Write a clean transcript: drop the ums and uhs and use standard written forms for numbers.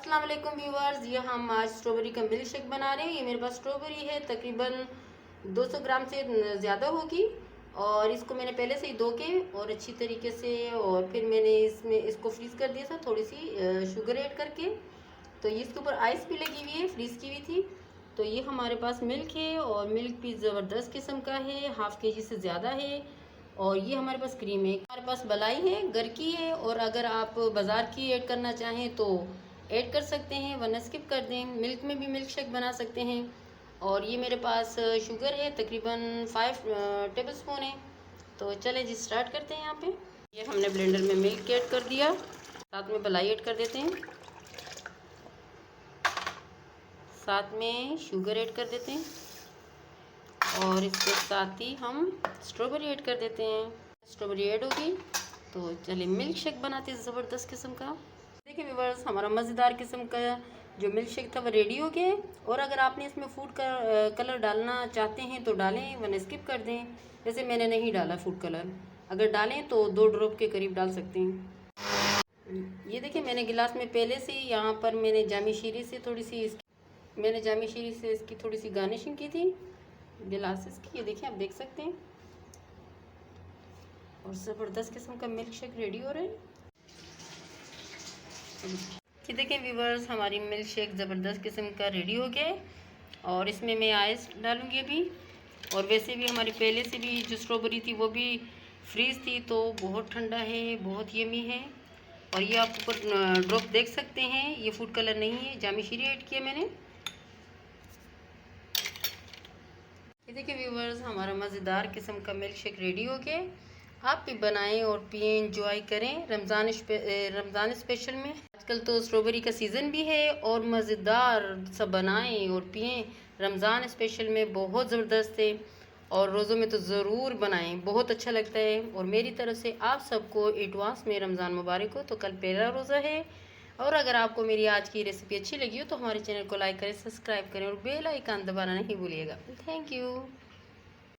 अस्सलाम वालेकुम व्यूवर्स, ये हम आज स्ट्रॉबेरी का मिल्क शेक बना रहे हैं। ये मेरे पास स्ट्रॉबेरी है, तकरीबन 200 ग्राम से ज़्यादा होगी। और इसको मैंने पहले से ही धो के और अच्छी तरीके से, और फिर मैंने इसको फ्रीज़ कर दिया था थोड़ी सी शुगर ऐड करके। तो ये इसके ऊपर आइस भी लगी हुई है, फ्रीज़ की हुई थी। तो ये हमारे पास मिल्क है और मिल्क भी ज़बरदस्त किस्म का है, हाफ़ के जी से ज़्यादा है। और ये हमारे पास क्रीम है, हमारे पास मलाई है, घर की है। और अगर आप बाज़ार की ऐड करना चाहें तो ऐड कर सकते हैं, वरना स्किप कर दें। मिल्क में भी मिल्क शेक बना सकते हैं। और ये मेरे पास शुगर है, तकरीबन 5 टेबल स्पून है। तो चलें जी, स्टार्ट करते हैं। यहाँ पे ये हमने ब्लेंडर में मिल्क ऐड कर दिया, साथ में मलाई ऐड कर देते हैं, साथ में शुगर ऐड कर देते हैं, और इसके साथ ही हम स्ट्रॉबेरी ऐड कर देते हैं। स्ट्रॉबेरी ऐड होगी तो चलिए मिल्क शेक बनाते हैं ज़बरदस्त किस्म का। देखिए व्यूअर्स, हमारा मज़ेदार किस्म का जो मिल्क शेक था वो रेडी हो गया है। और अगर आपने इसमें फूड का कलर डालना चाहते हैं तो डालें, वरना स्किप कर दें। वैसे मैंने नहीं डाला फूड कलर, अगर डालें तो 2 ड्रॉप के करीब डाल सकते हैं। ये देखिए, मैंने गिलास में पहले से यहाँ पर मैंने जामी शीरी से इसकी थोड़ी सी गार्निशिंग की थी गिलासेस की। ये देखिए, आप देख सकते हैं। और ज़बरदस्त किस्म का मिल्क शेक रेडी हो रहा है। ये देखिए व्यूवर्स, हमारी मिल्क शेक ज़बरदस्त किस्म का रेडी हो गया है। और इसमें मैं आइस डालूंगी अभी। और वैसे भी हमारी पहले से भी जो स्ट्रॉबेरी थी वो भी फ्रीज़ थी, तो बहुत ठंडा है, बहुत यमी है। और ये आप ऊपर ड्रॉप देख सकते हैं, ये फूड कलर नहीं है, जामी शीरी ऐड किया मैंने। ये देखिए व्यूवर्स, हमारा मज़ेदार किस्म का मिल्क शेक रेडी हो गया। आप भी बनाएं और पिएं, एंजॉय करें रमज़ान स्पेशल में। आजकल तो स्ट्रॉबेरी का सीज़न भी है, और मज़ेदार सब बनाएं और पिएं। रमज़ान स्पेशल में बहुत ज़बरदस्त है, और रोज़ों में तो ज़रूर बनाएं, बहुत अच्छा लगता है। और मेरी तरफ से आप सबको एडवांस में रमज़ान मुबारक हो। तो कल पहला रोज़ा है। और अगर आपको मेरी आज की रेसिपी अच्छी लगी हो तो हमारे चैनल को लाइक करें, सब्सक्राइब करें और बेल आइकन दबाना नहीं भूलिएगा। Thank you.